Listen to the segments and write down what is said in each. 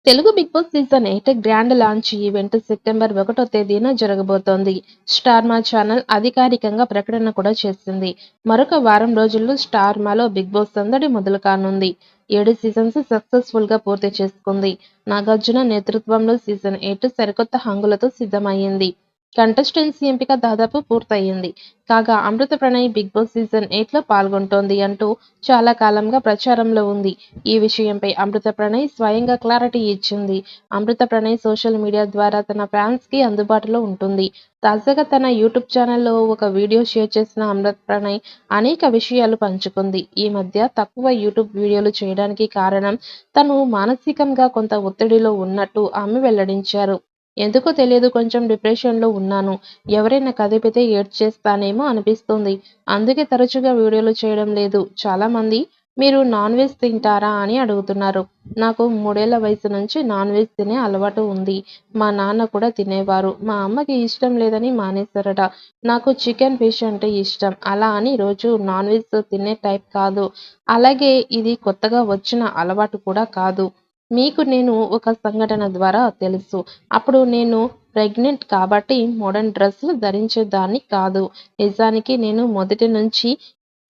Telugu Bigg Boss season 8 grand launch event September 1వ తేదీన జరగబోతోంది. స్టార్ మా ఛానల్ అధికారికంగా ప్రకటన కూడా చేసింది. మరొక వారం రోజుల్లో స్టార్ మాలో బిగ్ బాస్ సందడి మొదలు కానుంది. 7 సీజన్స్ సక్సెస్ఫుల్ గా పూర్తి చేసుకుంది. నాగార్జున నేతృత్వంలో సీజన్ 8 సరికొత్త హంగులతో సిద్ధమయ్యింది. కంటెస్టెంట్స్ ఎంపిక దాదాపు పూర్తయింది. కాగా అమృత ప్రణయ్ బిగ్ బాస్ సీజన్ 8లో పాల్గొంటోంది అంటూ చాలా కాలంగా ప్రచారంలో ఉంది. ఈ విషయంపై అమృత ప్రణయ్ స్వయంగా క్లారిటీ ఇచ్చింది. అమృత ప్రణయ్ సోషల్ మీడియా ద్వారా తన ఫ్యాన్స్ కి అందుబాటులో ఉంటుంది. తాజాగా తన యూట్యూబ్ ఛానల్లో ఒక వీడియో షేర్ చేసిన అమృత ప్రణయ్ అనేక విషయాలు పంచుకుంది. ఈ మధ్య తక్కువ యూట్యూబ్ వీడియోలు చేయడానికి కారణం తను మానసికంగా కొంత ఒత్తిడిలో ఉన్నట్టు ఆమె వెల్లడించారు. ఎందుకో తెలియదు, కొంచెం డిప్రెషన్లో ఉన్నాను. ఎవరైనా కదిపితే ఏడ్చేస్తానేమో అనిపిస్తుంది. అందుకే తరచుగా వీడియోలు చేయడం లేదు. చాలా మంది మీరు నాన్ వెజ్ తింటారా అని అడుగుతున్నారు. నాకు 3 ఏళ్ల వయసు నుంచి నాన్ వెజ్ తినే అలవాటు ఉంది. మా నాన్న కూడా తినేవారు. మా అమ్మకి ఇష్టం లేదని మానేశారట. నాకు చికెన్, ఫిష్ అంటే ఇష్టం. అలా అని రోజు నాన్ వెజ్ తినే టైప్ కాదు. అలాగే ఇది కొత్తగా వచ్చిన అలవాటు కూడా కాదు. మీకు నేను ఒక సంఘటన ద్వారా తెలుసు. అప్పుడు నేను ప్రెగ్నెంట్ కాబట్టి మోడర్న్ డ్రెస్సులు ధరించేదాన్ని కాదు. నిజానికి నేను మొదటి నుంచి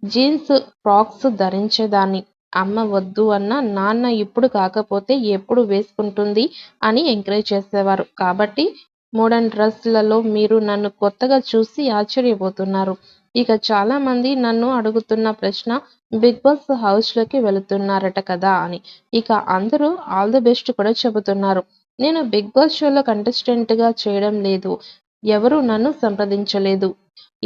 జీన్స్, ఫ్రాక్స్ ధరించేదాన్ని. అమ్మ వద్దు అన్నా నాన్న ఇప్పుడు కాకపోతే ఎప్పుడు వేసుకుంటుంది అని ఎంకరేజ్ చేసేవారు. కాబట్టి మోడర్న్ డ్రెస్లలో మీరు నన్ను కొత్తగా చూసి ఆశ్చర్యపోతున్నారు. ఇక చాలా మంది నన్ను అడుగుతున్న ప్రశ్న, బిగ్ బాస్ హౌస్‌లోకి వెళుతున్నారట కదా అని. ఇక అందరూ ఆల్ ది బెస్ట్ కూడా చెబుతున్నారు. నేను బిగ్ బాస్ షోలో కంటెస్టెంట్‌గా చేయడం లేదు. ఎవరూ నన్ను సంప్రదించలేదు.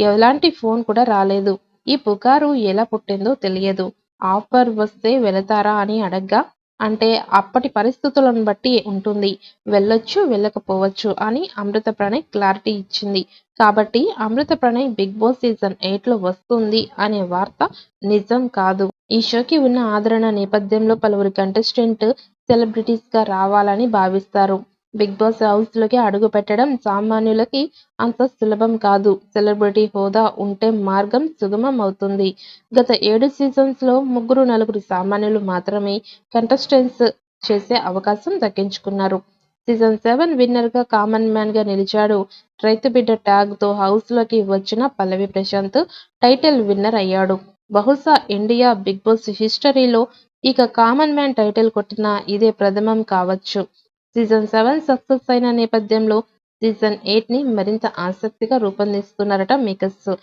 ఎలాంటి ఫోన్ కూడా రాలేదు. ఈ పుకారు ఎలా పుట్టిందో తెలియదు. ఆఫర్ వస్తే వెళతారా అని అడగ్గా, అంటే అప్పటి పరిస్థితులను బట్టి ఉంటుంది. వెళ్ళొచ్చు, వెళ్ళకపోవచ్చు అని అమృత ప్రణయ్ క్లారిటీ ఇచ్చింది. కాబట్టి అమృత ప్రణయ్ బిగ్ బాస్ సీజన్ 8లో వస్తుంది అనే వార్త నిజం కాదు. ఈ షోకి ఉన్న ఆదరణ నేపథ్యంలో పలువురు కంటెస్టెంట్ సెలబ్రిటీస్‌గా రావాలని భావిస్తారు. బిగ్ బాస్ హౌస్‌లోకి అడుగుపెట్టడం సామాన్యులకి అంత సులభం కాదు. సెలబ్రిటీ హోదా ఉంటే మార్గం సుగమం అవుతుంది. గత 7 సీజన్స్‌లో ముగ్గురు, నలుగురు సామాన్యులు మాత్రమే కంటెస్టెంట్స్ చేసే అవకాశం దక్కించుకున్నారు. సీజన్ 7 విన్నర్‌గా కామన్ మ్యాన్‌గా నిలిచాడు. రైతు బిడ్డ ట్యాగ్‌తో హౌస్‌లోకి వచ్చిన పల్లవి ప్రశాంత్ టైటిల్ విన్నర్ అయ్యాడు. బహుశా ఇండియా బిగ్ బాస్ హిస్టరీలో ఇక కామన్ మ్యాన్ టైటిల్ కొట్టిన ఇదే ప్రథమం కావచ్చు. సీజన్ 7 సక్సెస్ అయిన నేపథ్యంలో సీజన్ 8ని మరింత ఆసక్తిగా రూపొందిస్తున్నారట మేకర్స్.